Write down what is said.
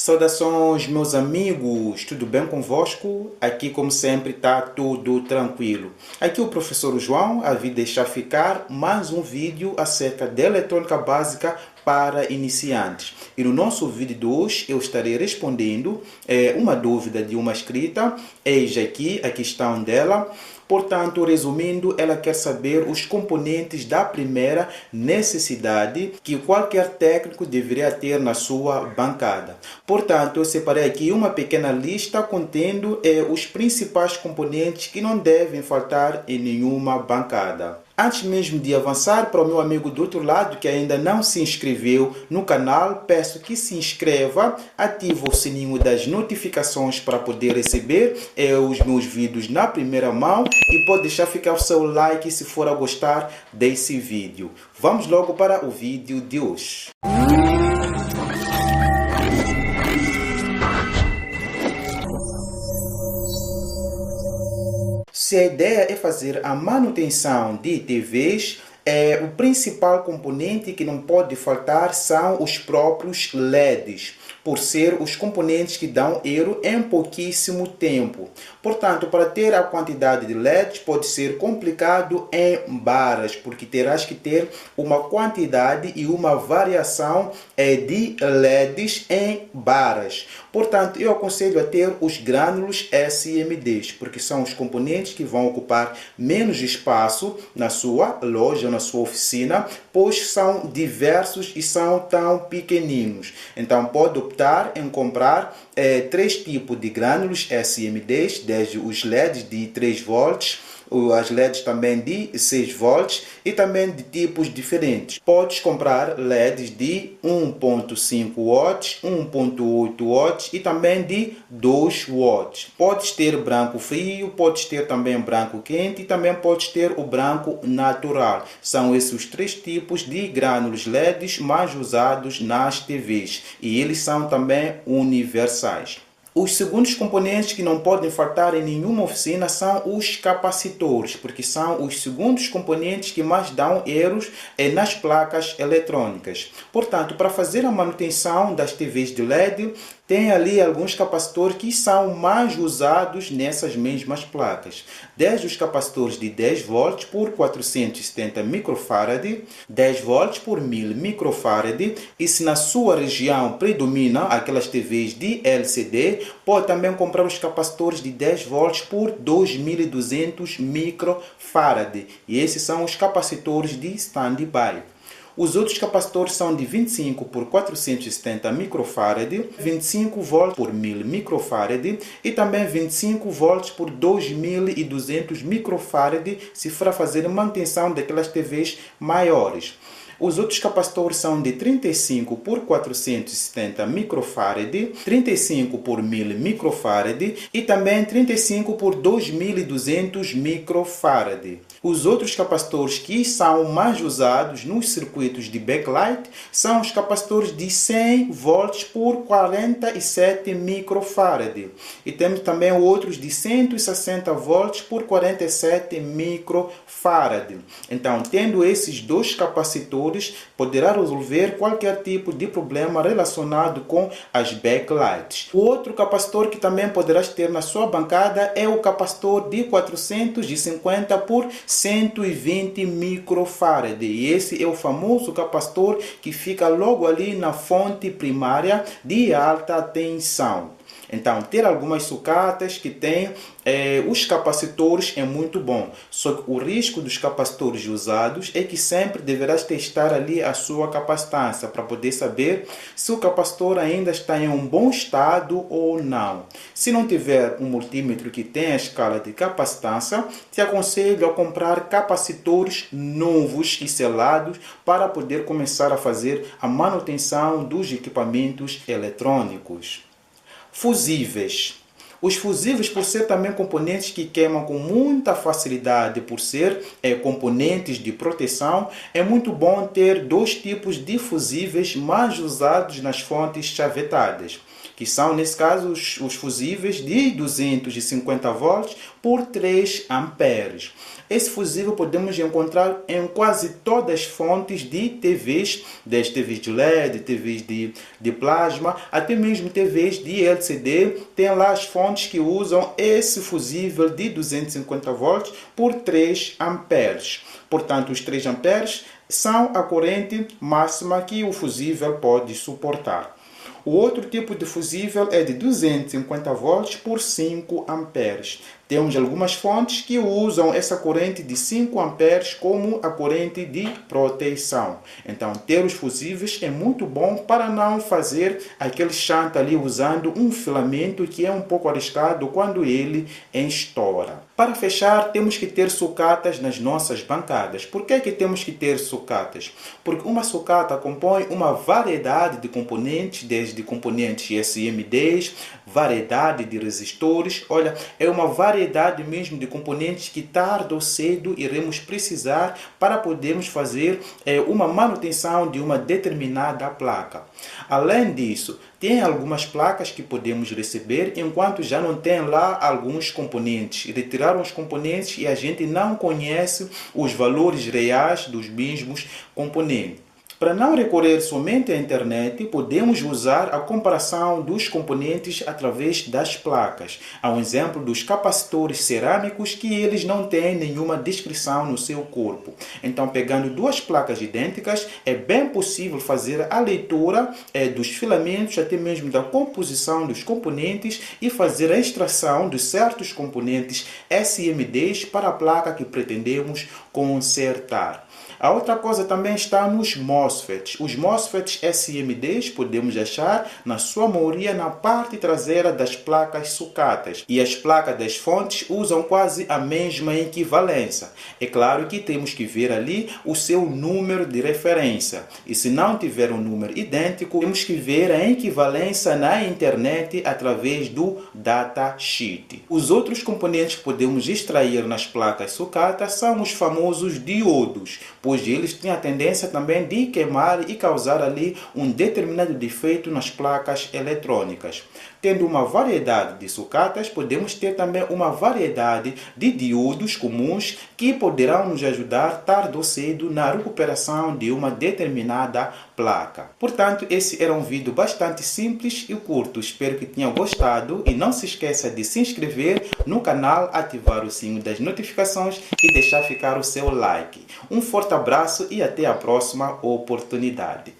Saudações, meus amigos, tudo bem convosco? Aqui, como sempre, está tudo tranquilo. Aqui o professor João, a vir deixar ficar mais um vídeo acerca de eletrônica básica para iniciantes. E no nosso vídeo de hoje eu estarei respondendo uma dúvida de uma inscrita. Eis aqui a questão dela. Portanto, resumindo, ela quer saber os componentes da primeira necessidade que qualquer técnico deveria ter na sua bancada. Portanto, eu separei aqui uma pequena lista contendo os principais componentes que não devem faltar em nenhuma bancada. Antes mesmo de avançar, para o meu amigo do outro lado que ainda não se inscreveu no canal, peço que se inscreva, ative o sininho das notificações para poder receber os meus vídeos na primeira mão e pode deixar ficar o seu like se for a gostar desse vídeo. Vamos logo para o vídeo de hoje. Se a ideia é fazer a manutenção de TVs, o principal componente que não pode faltar são os próprios LEDs, por ser os componentes que dão erro em pouquíssimo tempo. Portanto, para ter a quantidade de LEDs pode ser complicado em barras, porque terás que ter uma quantidade e uma variação de LEDs em barras. Portanto, eu aconselho a ter os grânulos SMDs, porque são os componentes que vão ocupar menos espaço na sua loja, na sua oficina, pois são diversos e são tão pequeninos. Então, pode optar em comprar três tipos de grânulos SMDs, desde os LEDs de 3 volts, as LEDs também de 6 volts e também de tipos diferentes. Podes comprar LEDs de 1.5 watts, 1.8 watts e também de 2 watts. Podes ter branco frio, podes ter também branco quente e também podes ter o branco natural. São esses os três tipos de grânulos LEDs mais usados nas TVs e eles são também universais. Os segundos componentes que não podem faltar em nenhuma oficina são os capacitores, porque são os segundos componentes que mais dão erros nas placas eletrônicas. Portanto, para fazer a manutenção das TVs de LED, tem ali alguns capacitores que são mais usados nessas mesmas placas. Desde os capacitores de 10 volts por 470 microfarad, 10 volts por 1000 microfarad, e se na sua região predominam aquelas TVs de LCD, pode também comprar os capacitores de 10 volts por 2200 microfarad. E esses são os capacitores de standby. Os outros capacitores são de 25 por 470 microfarad, 25 volts por 1000 microfarad e também 25 volts por 2200 microfarad se for a fazer manutenção daquelas TVs maiores. Os outros capacitores são de 35 por 470 microfarad, 35 por 1000 microfarad e também 35 por 2200 microfarad. Os outros capacitores que são mais usados nos circuitos de backlight são os capacitores de 100 volts por 47 microfarad. E temos também outros de 160 volts por 47 microfarad. Então, tendo esses dois capacitores, poderá resolver qualquer tipo de problema relacionado com as backlights. O outro capacitor que também poderás ter na sua bancada é o capacitor de 450 por 120 microfarad. E esse é o famoso capacitor que fica logo ali na fonte primária de alta tensão. Então, ter algumas sucatas que têm os capacitores é muito bom. Só que o risco dos capacitores usados é que sempre deverás testar ali a sua capacitância para poder saber se o capacitor ainda está em um bom estado ou não. Se não tiver um multímetro que tenha a escala de capacitância, te aconselho a comprar capacitores novos e selados para poder começar a fazer a manutenção dos equipamentos eletrônicos. Fusíveis. Os fusíveis, por ser também componentes que queimam com muita facilidade, por ser componentes de proteção, é muito bom ter dois tipos de fusíveis mais usados nas fontes chavetadas, que são, nesse caso, os fusíveis de 250 volts por 3 amperes. Esse fusível podemos encontrar em quase todas as fontes de TVs, desde TVs de LED, TVs de plasma, até mesmo TVs de LCD, tem lá as fontes que usam esse fusível de 250 volts por 3 amperes. Portanto, os 3 amperes são a corrente máxima que o fusível pode suportar. O outro tipo de fusível é de 250 volts por 5 amperes. Temos algumas fontes que usam essa corrente de 5 amperes como a corrente de proteção. Então, ter os fusíveis é muito bom para não fazer aquele shunt ali usando um filamento que é um pouco arriscado quando ele estoura. Para fechar, temos que ter sucatas nas nossas bancadas. Por que temos que ter sucatas? Porque uma sucata compõe uma variedade de componentes, desde componentes SMDs, variedade de resistores. Olha, é uma variedade mesmo de componentes que tarde ou cedo iremos precisar para podermos fazer uma manutenção de uma determinada placa. Além disso, tem algumas placas que podemos receber enquanto já não tem lá alguns componentes. Retiraram os componentes e a gente não conhece os valores reais dos mesmos componentes. Para não recorrer somente à internet, podemos usar a comparação dos componentes através das placas. Há um exemplo dos capacitores cerâmicos que eles não têm nenhuma descrição no seu corpo. Então, pegando duas placas idênticas, é bem possível fazer a leitura dos filamentos, até mesmo da composição dos componentes e fazer a extração de certos componentes SMDs para a placa que pretendemos consertar. A outra coisa também está nos MOSFETs. Os MOSFETs SMDs podemos achar, na sua maioria, na parte traseira das placas sucatas. E as placas das fontes usam quase a mesma equivalência. É claro que temos que ver ali o seu número de referência. E se não tiver um número idêntico, temos que ver a equivalência na internet através do datasheet. Os outros componentes que podemos extrair nas placas sucatas são os famosos diodos, pois eles têm a tendência também de queimar e causar ali um determinado defeito nas placas eletrônicas. Tendo uma variedade de sucatas, podemos ter também uma variedade de diodos comuns que poderão nos ajudar tarde ou cedo na recuperação de uma determinada placa. Portanto, esse era um vídeo bastante simples e curto. Espero que tenham gostado e não se esqueça de se inscrever no canal, ativar o sininho das notificações e deixar ficar o seu like. Um forte abraço e até a próxima oportunidade.